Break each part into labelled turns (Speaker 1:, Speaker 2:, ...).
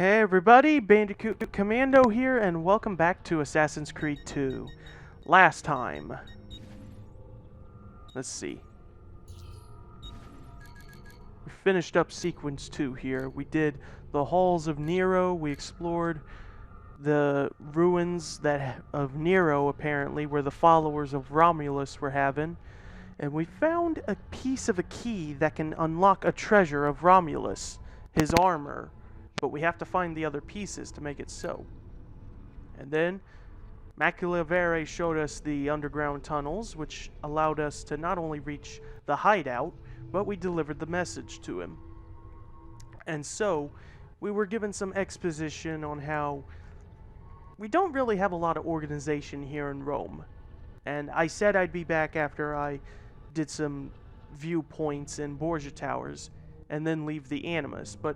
Speaker 1: Hey everybody, Bandicoot Commando here, and welcome back to Assassin's Creed 2. Last time, let's see. We finished up Sequence 2 here. We did the Halls of Nero, we explored the ruins of Nero, apparently, where the followers of Romulus were having, and we found a piece of a key that can unlock a treasure of Romulus, his armor. But we have to find the other pieces to make it so. And then Machiavelli showed us the underground tunnels, which allowed us to not only reach the hideout, but we delivered the message to him. And so we were given some exposition on how we don't really have a lot of organization here in Rome. And I said I'd be back after I did some viewpoints in Borgia Towers and then leave the Animus, but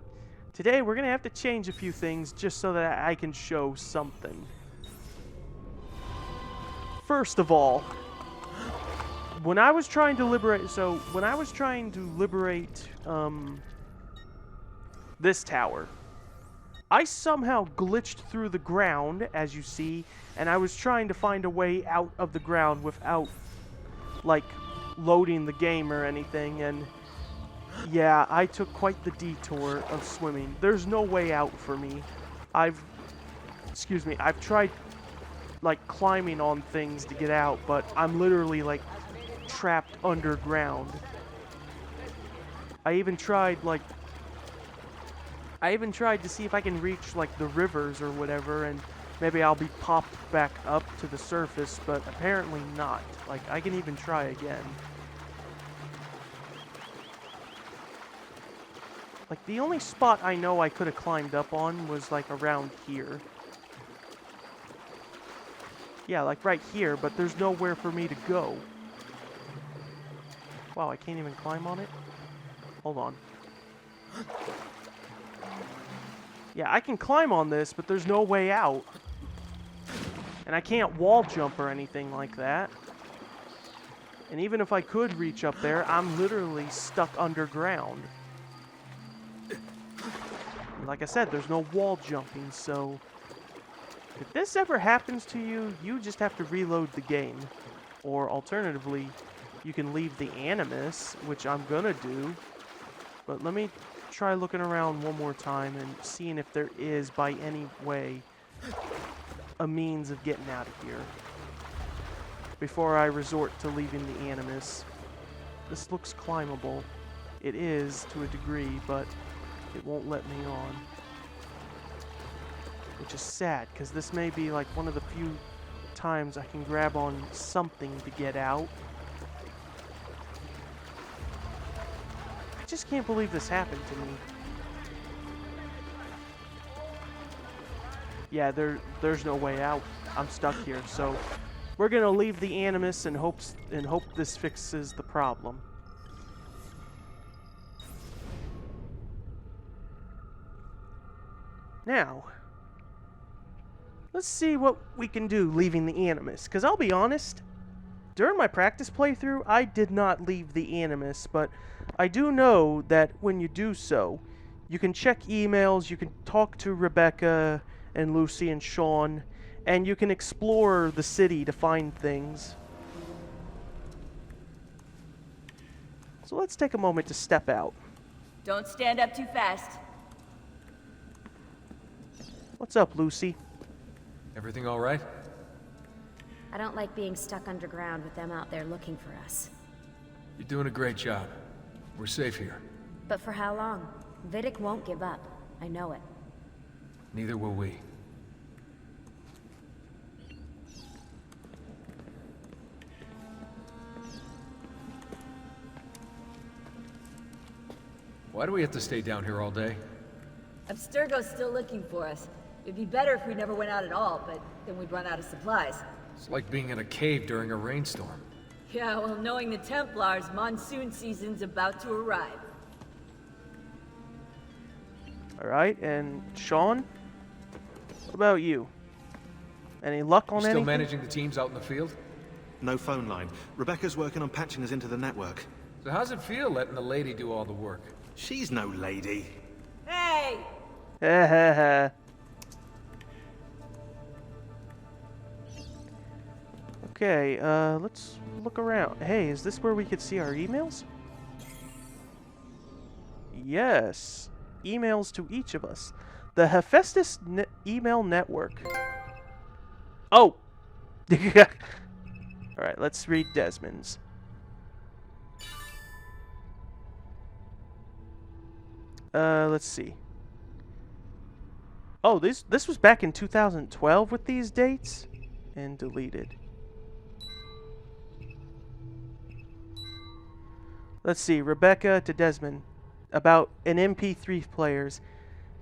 Speaker 1: today we're going to have to change a few things just so that I can show something. First of all, when I was trying to liberate this tower, I somehow glitched through the ground, as you see, and I was trying to find a way out of the ground without, like, loading the game or anything, and yeah, I took quite the detour of swimming. There's no way out for me. I've tried, like, climbing on things to get out, but I'm literally, like, trapped underground. I even tried to see if I can reach, like, the rivers or whatever, and maybe I'll be popped back up to the surface, but apparently not. Like, I can even try again. Like, the only spot I know I could have climbed up on was, like, around here. Yeah, like, right here, but there's nowhere for me to go. Wow, I can't even climb on it? Hold on. Yeah, I can climb on this, but there's no way out. And I can't wall jump or anything like that. And even if I could reach up there, I'm literally stuck underground. Like I said, there's no wall jumping, so if this ever happens to you, you just have to reload the game. Or alternatively, you can leave the Animus, which I'm gonna do. But let me try looking around one more time and seeing if there is, by any way, a means of getting out of here before I resort to leaving the Animus. This looks climbable. It is, to a degree, but it won't let me on. Which is sad, because this may be like one of the few times I can grab on something to get out. I just can't believe this happened to me. Yeah, there's no way out. I'm stuck here, so we're gonna leave the Animus and hope this fixes the problem. Now, let's see what we can do leaving the Animus, because I'll be honest, during my practice playthrough, I did not leave the Animus, but I do know that when you do so, you can check emails, you can talk to Rebecca and Lucy and Sean, and you can explore the city to find things. So let's take a moment to step out.
Speaker 2: Don't stand up too fast.
Speaker 1: What's up, Lucy?
Speaker 3: Everything all right?
Speaker 4: I don't like being stuck underground with them out there looking for us.
Speaker 3: You're doing a great job. We're safe here.
Speaker 4: But for how long? Vidic won't give up. I know it.
Speaker 3: Neither will we. Why do we have to stay down here all day?
Speaker 2: Abstergo's still looking for us. It'd be better if we never went out at all, but then we'd run out of supplies.
Speaker 3: It's like being in a cave during a rainstorm.
Speaker 2: Yeah, well, knowing the Templars, monsoon season's about to arrive.
Speaker 1: Alright, and Sean? What about you? Any luck on
Speaker 3: You still
Speaker 1: anything?
Speaker 3: managing the teams out in the field?
Speaker 5: No phone line. Rebecca's working on patching us into the network.
Speaker 3: So how's it feel letting the lady do all the work?
Speaker 5: She's no lady.
Speaker 2: Hey!
Speaker 1: Okay, let's look around. Hey, is this where we could see our emails? Yes. Emails to each of us. The Hephaestus email network. Oh! Alright, let's read Desmond's. Let's see. Oh, this was back in 2012 with these dates? And deleted. Let's see, Rebecca to Desmond. About an MP3 players.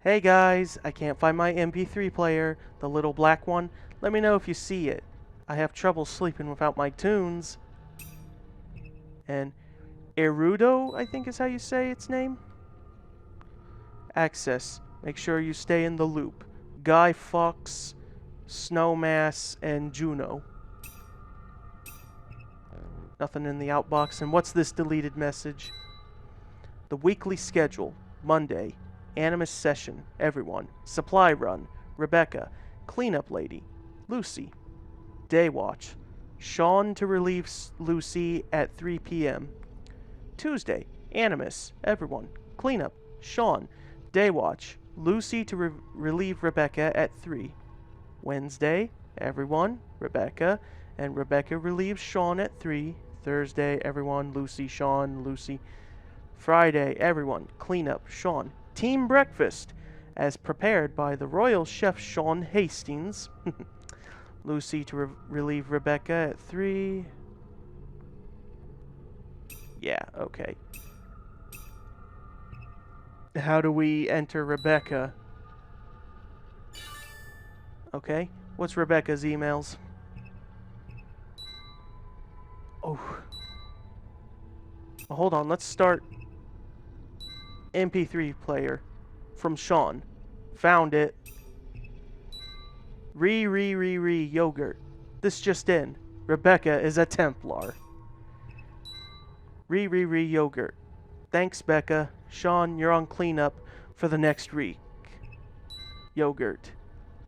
Speaker 1: Hey guys, I can't find my MP3 player, the little black one. Let me know if you see it. I have trouble sleeping without my tunes. And Erudo, I think is how you say its name. Access. Make sure you stay in the loop. Guy Fawkes, Snowmass, and Juno. Nothing in the outbox. And what's this deleted message? The weekly schedule. Monday. Animus session. Everyone. Supply run. Rebecca. Cleanup lady. Lucy. Day watch. Sean to relieve Lucy at 3 p.m. Tuesday. Animus. Everyone. Cleanup. Sean. Day watch. Lucy to relieve Rebecca at 3. Wednesday. Everyone. Rebecca. And Rebecca relieves Sean at 3. Thursday. Everyone. Lucy. Sean. Lucy. Friday. Everyone. Cleanup. Sean. Team breakfast. As prepared by the royal chef Sean Hastings. Lucy to relieve Rebecca at 3. Yeah, okay. How do we enter Rebecca? Okay. What's Rebecca's emails? Oh. Well, hold on. Let's start MP3 player from Sean. Found it. Yogurt. This just in. Rebecca is a Templar. Yogurt. Thanks, Becca. Sean, you're on cleanup for the next week. Yogurt.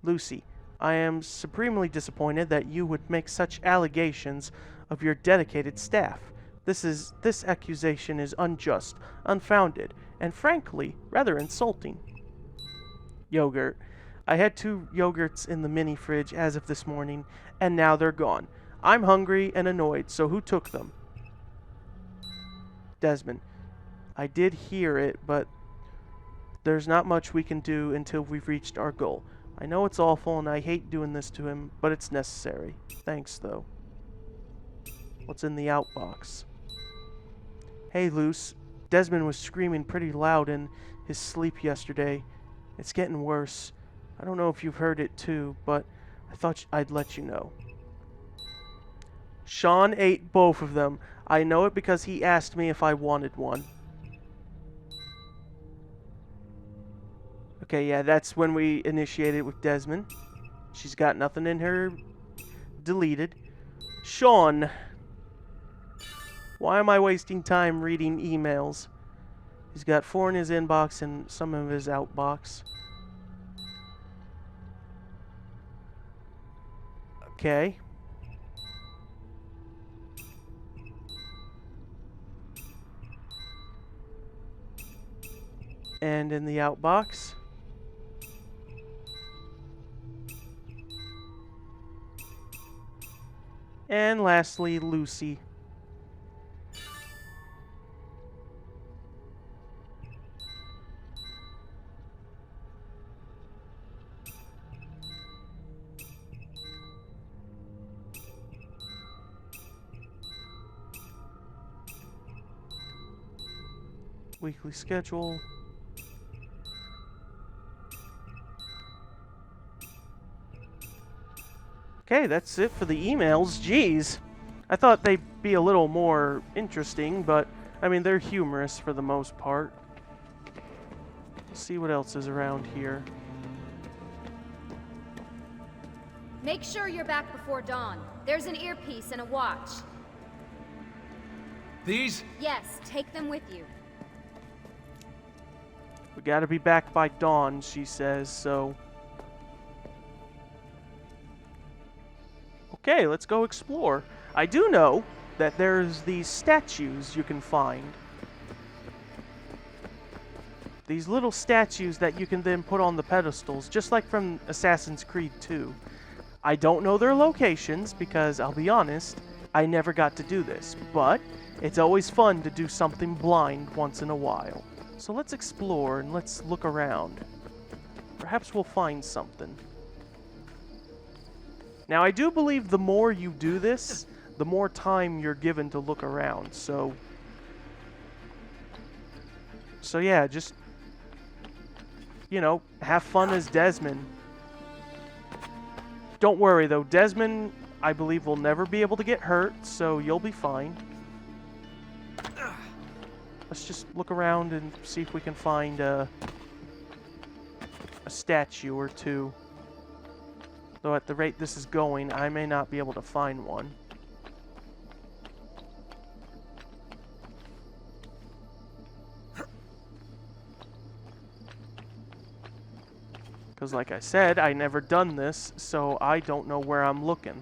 Speaker 1: Lucy, I am supremely disappointed that you would make such allegations of your dedicated staff. This accusation is unjust, unfounded, and frankly, rather insulting. Yogurt. I had 2 yogurts in the mini fridge as of this morning, and now they're gone. I'm hungry and annoyed, so who took them? Desmond. I did hear it, but there's not much we can do until we've reached our goal. I know it's awful and I hate doing this to him, but it's necessary. Thanks, though. What's in the outbox? Hey, Luce. Desmond was screaming pretty loud in his sleep yesterday. It's getting worse. I don't know if you've heard it too, but I thought I'd let you know. Sean ate both of them. I know it because he asked me if I wanted one. Okay, yeah, that's when we initiated with Desmond. She's got nothing in her deleted. Sean. Why am I wasting time reading emails? He's got 4 in his inbox and some of his outbox. Okay. And in the outbox. And lastly, Lucy. Weekly schedule. Okay, that's it for the emails. Jeez. I thought they'd be a little more interesting, but, I mean, they're humorous for the most part. Let's see what else is around here.
Speaker 4: Make sure you're back before dawn. There's an earpiece and a watch.
Speaker 3: These?
Speaker 4: Yes, take them with you.
Speaker 1: We gotta be back by dawn, she says, so... Okay, let's go explore. I do know that there's these statues you can find. These little statues that you can then put on the pedestals, just like from Assassin's Creed 2. I don't know their locations because, I'll be honest, I never got to do this, but it's always fun to do something blind once in a while. So let's explore and let's look around. Perhaps we'll find something. Now, I do believe the more you do this, the more time you're given to look around, so yeah, just, you know, have fun as Desmond. Don't worry, though. Desmond, I believe, will never be able to get hurt, so you'll be fine. Let's just look around and see if we can find a statue or two. Though at the rate this is going, I may not be able to find one. Because like I said, I never done this, so I don't know where I'm looking.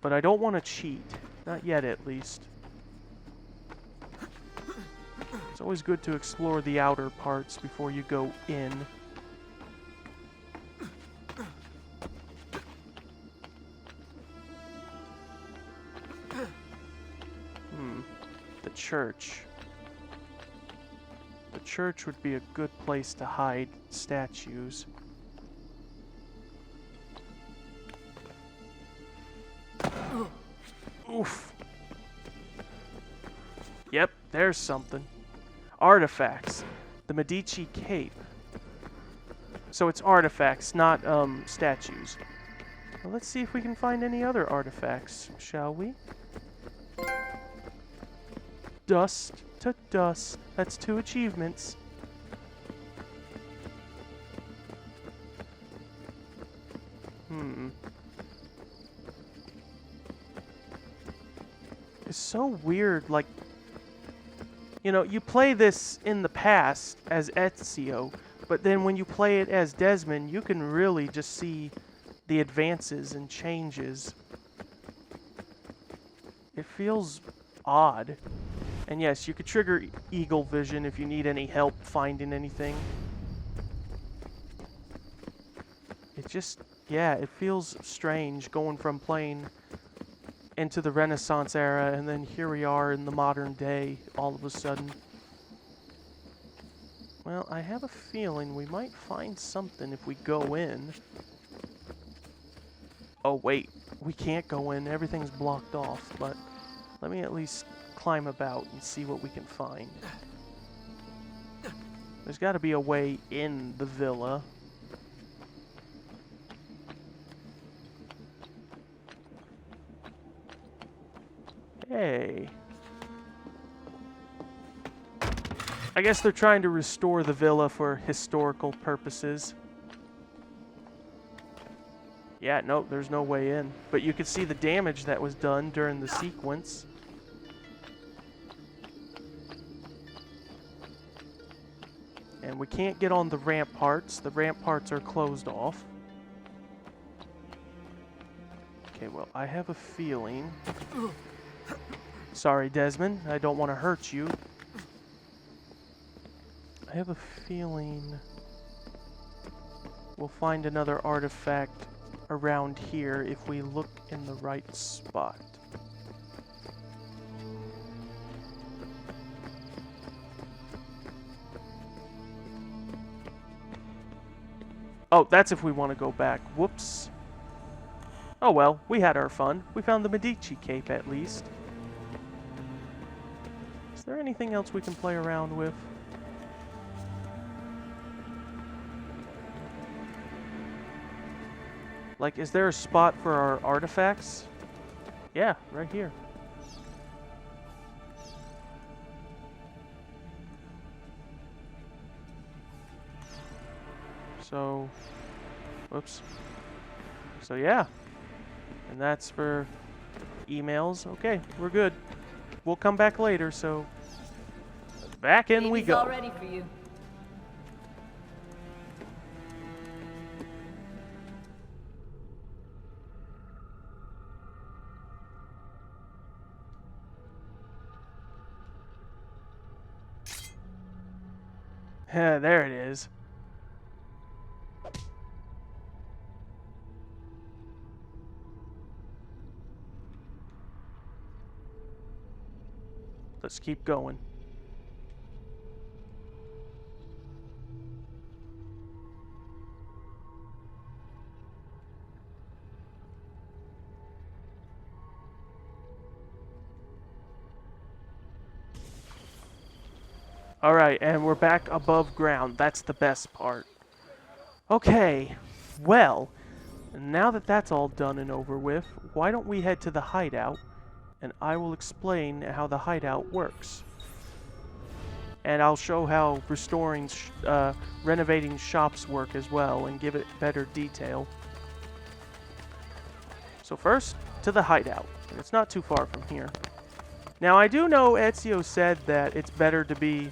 Speaker 1: But I don't want to cheat. Not yet, at least. It's always good to explore the outer parts before you go in. The church. The church would be a good place to hide statues. Oof. Yep, there's something. Artifacts. The Medici cape. So it's artifacts, not statues. Well, let's see if we can find any other artifacts, shall we? Dust to dust. That's 2 achievements. It's so weird, like, you know, you play this in the past as Ezio, but then when you play it as Desmond, you can really just see the advances and changes. It feels odd. And yes, you could trigger Eagle Vision if you need any help finding anything. It just, yeah, it feels strange going from playing into the Renaissance era, and then here we are in the modern day all of a sudden. Well, I have a feeling we might find something if we go in. Oh wait, we can't go in, everything's blocked off, but let me at least climb about and see what we can find. There's got to be a way in the villa. Hey. I guess they're trying to restore the villa for historical purposes. Yeah, no, there's no way in. But you can see the damage that was done during the sequence. And we can't get on the ramparts. The ramparts are closed off. Okay, well, I have a feeling... Sorry, Desmond. I don't want to hurt you. I have a feeling we'll find another artifact around here if we look in the right spot. Oh, that's if we want to go back. Whoops. Oh well, we had our fun. We found the Medici cape at least. Is there anything else we can play around with? Like, is there a spot for our artifacts? Yeah, right here. So, whoops. So yeah, and that's for emails. Okay, we're good. We'll come back later, so back in we
Speaker 2: Baby's
Speaker 1: go.
Speaker 2: all ready for you.
Speaker 1: There it is. Let's keep going. Alright, and we're back above ground. That's the best part. Okay, well, now that that's all done and over with, why don't we head to the hideout, and I will explain how the hideout works. And I'll show how renovating shops work as well, and give it better detail. So first, to the hideout. And it's not too far from here. Now, I do know Ezio said that it's better to be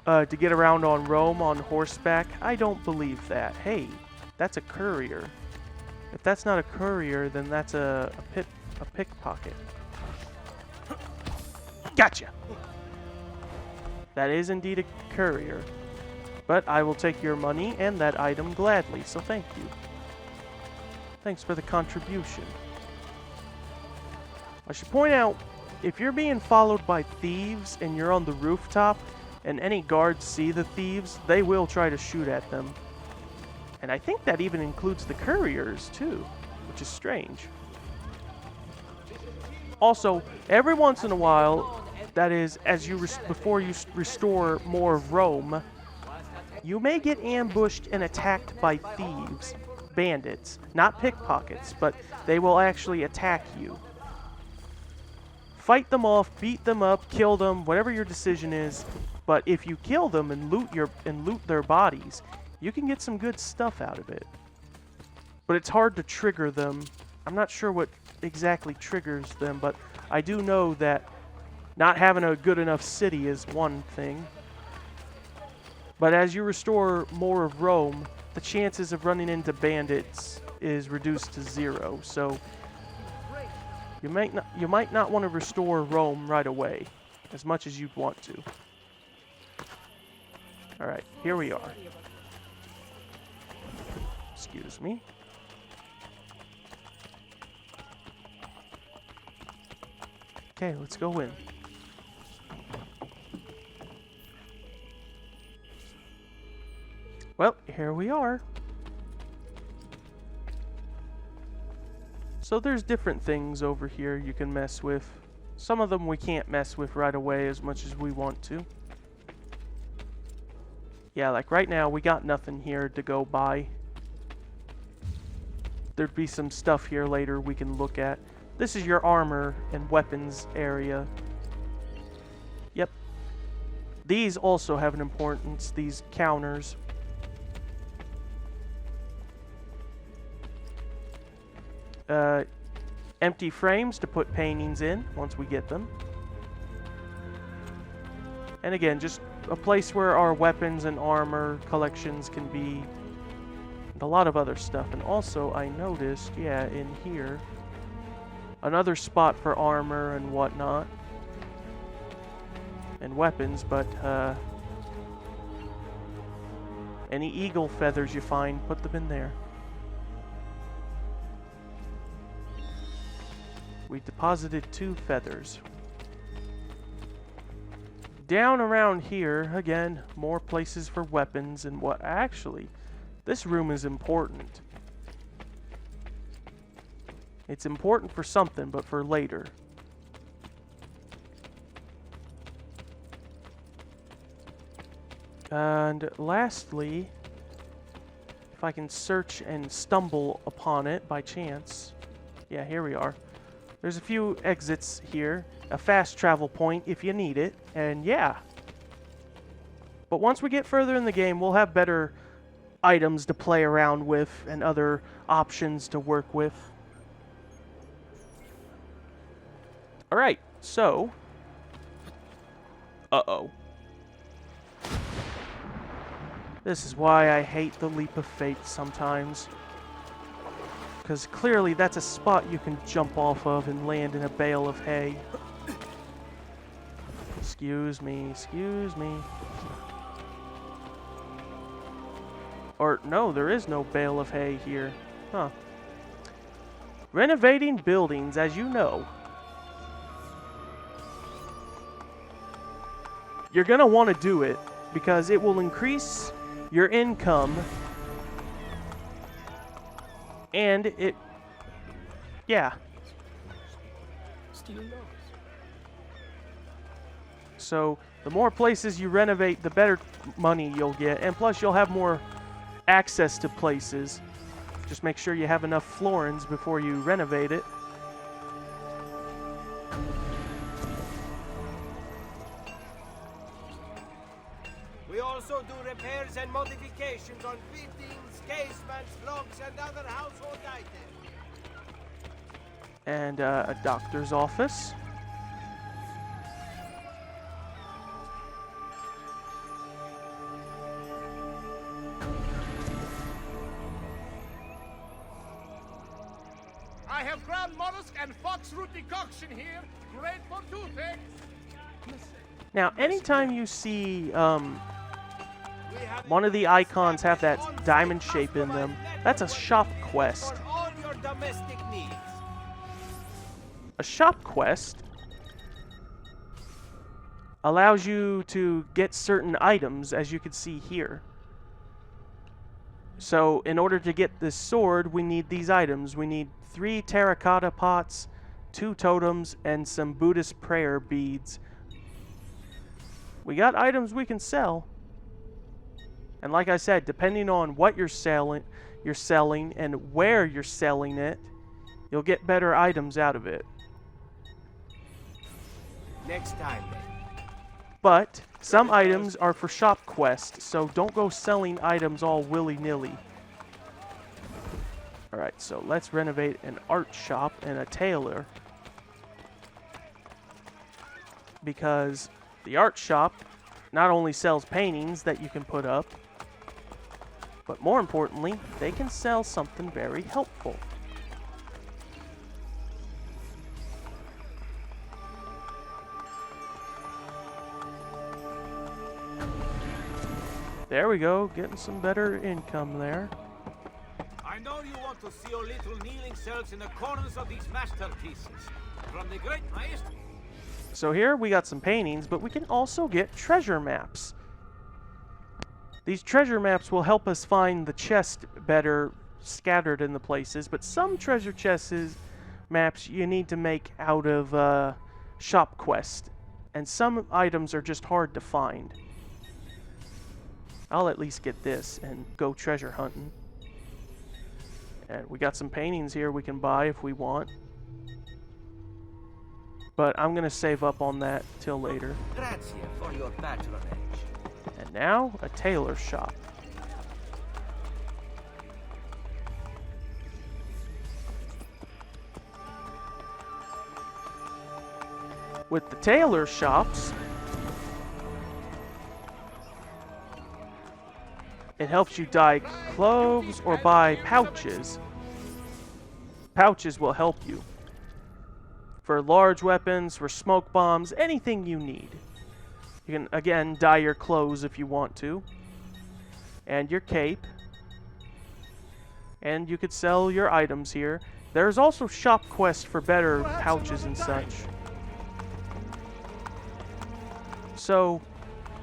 Speaker 1: to get around on Rome on horseback. I don't believe that. Hey, that's a courier. If that's not a courier, then that's a pickpocket. Gotcha! That is indeed a courier. But I will take your money and that item gladly, so thank you. Thanks for the contribution. I should point out, if you're being followed by thieves and you're on the rooftop, and any guards see the thieves, they will try to shoot at them. And I think that even includes the couriers, too, which is strange. Also, every once in a while, that is, before you restore more of Rome, you may get ambushed and attacked by thieves, bandits, not pickpockets, but they will actually attack you. Fight them off, beat them up, kill them, whatever your decision is. But if you kill them and loot their bodies, you can get some good stuff out of it. But it's hard to trigger them. I'm not sure what exactly triggers them, but I do know that not having a good enough city is one thing. But as you restore more of Rome, the chances of running into bandits is reduced to 0. So you might not want to restore Rome right away, as much as you'd want to. Alright, here we are. Excuse me. Okay, let's go in. Well, here we are. So there's different things over here you can mess with. Some of them we can't mess with right away as much as we want to. Yeah, like right now, we got nothing here to go by. There'd be some stuff here later we can look at. This is your armor and weapons area. Yep. These also have an importance, these counters. Empty frames to put paintings in once we get them. And again, just a place where our weapons and armor collections can be, and a lot of other stuff. And also, I noticed, yeah, in here, another spot for armor and whatnot, and weapons, but any eagle feathers you find, put them in there. We deposited 2 feathers. Down around here, again, more places for weapons and what. Actually, this room is important. It's important for something, but for later. And lastly, if I can search and stumble upon it by chance. Yeah, here we are. There's a few exits here, a fast travel point if you need it, and yeah. But once we get further in the game, we'll have better items to play around with and other options to work with. Alright, so... Uh-oh. This is why I hate the leap of fate sometimes. Because clearly that's a spot you can jump off of and land in a bale of hay. Excuse me, excuse me. Or, no, there is no bale of hay here. Huh. Renovating buildings, as you know. You're going to want to do it because it will increase your income. And it... Yeah. So, the more places you renovate, the better money you'll get. And plus, you'll have more access to places. Just make sure you have enough florins before you renovate it.
Speaker 6: We also do repairs and modifications on fittings, casements, locks, and other household items.
Speaker 1: And a doctor's office.
Speaker 6: I have ground mollusk and foxroot decoction here. Great for toothache.
Speaker 1: Now, anytime you see one of the icons have that diamond shape in them, that's a shop quest.
Speaker 6: For all your domestic needs.
Speaker 1: A shop quest allows you to get certain items, as you can see here. So, in order to get this sword, we need these items. We need 3 terracotta pots, 2 totems, and some Buddhist prayer beads. We got items we can sell. And like I said, depending on what you're selling and where you're selling it, you'll get better items out of it.
Speaker 6: Next time, then.
Speaker 1: But some items are for shop quests, so don't go selling items all willy-nilly. Alright, so let's renovate an art shop and a tailor. Because the art shop not only sells paintings that you can put up, but more importantly, they can sell something very helpful. There we go, getting some better income there.
Speaker 6: I know you want to see your little kneeling selves in the corners of these masterpieces. From the great maestro.
Speaker 1: So here we got some paintings, but we can also get treasure maps. These treasure maps will help us find the chest better scattered in the places, but some treasure chests maps you need to make out of shop quest, and some items are just hard to find. I'll at least get this and go treasure hunting. And we got some paintings here we can buy if we want. But I'm going to save up on that till later.
Speaker 6: Grazie for your patronage.
Speaker 1: And now, a tailor shop. With the tailor shops, it helps you dye clothes or buy pouches. Pouches will help you. For large weapons, for smoke bombs, anything you need. You can, again, dye your clothes if you want to. And your cape. And you could sell your items here. There's also shop quests for better pouches and such. So,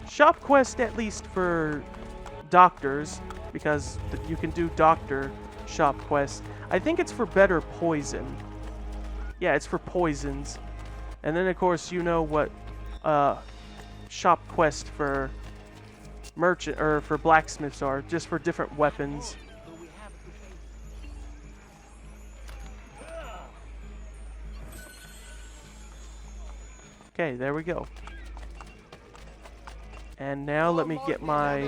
Speaker 1: shop quest at least for doctors, because you can do doctor shop quests. I think it's for better poison. Yeah, it's for poisons. And then of course you know what shop quest for merchant or for blacksmiths are, just for different weapons. Okay, there we go. And now let me get my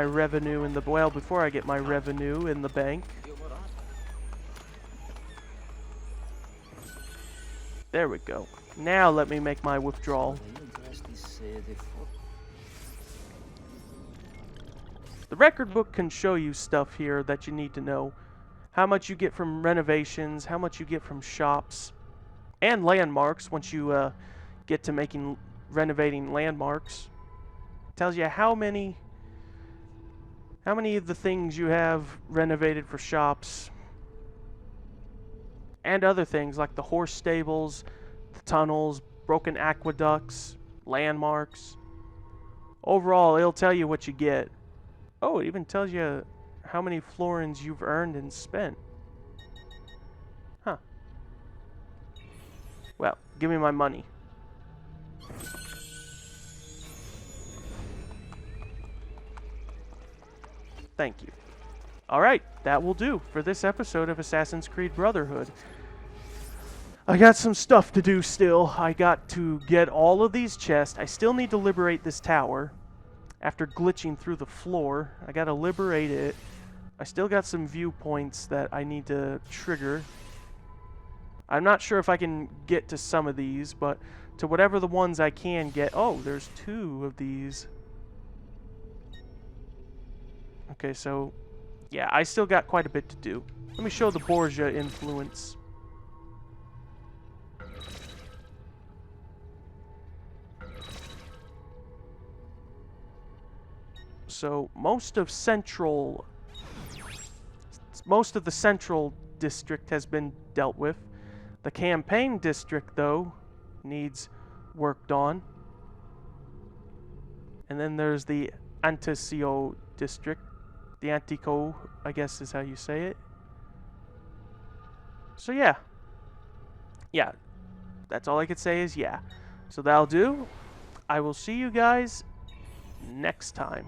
Speaker 1: revenue in the before I get my revenue in the bank. There we go. Now let me make my withdrawal. The record book can show you stuff here that you need to know. How much you get from renovations, how much you get from shops, and landmarks once you get to renovating landmarks. Tells you how many of the things you have renovated for shops. And other things like the horse stables, the tunnels, broken aqueducts, landmarks. Overall, it'll tell you what you get. Oh, it even tells you how many florins you've earned and spent. Huh. Well, give me my money. Thank you. Alright, that will do for this episode of Assassin's Creed Brotherhood. I got some stuff to do still. I got to get all of these chests. I still need to liberate this tower. After glitching through the floor, I gotta liberate it. I still got some viewpoints that I need to trigger. I'm not sure if I can get to some of these, but to whatever the ones I can get. Oh, there's 2 of these. Okay, so yeah, I still got quite a bit to do. Let me show the Borgia influence. So most of the central district has been dealt with. The campaign district, though, needs worked on. And then there's the Anticio district. The Antico, I guess is how you say it. So yeah. Yeah. That's all I could say is yeah. So that'll do. I will see you guys next time.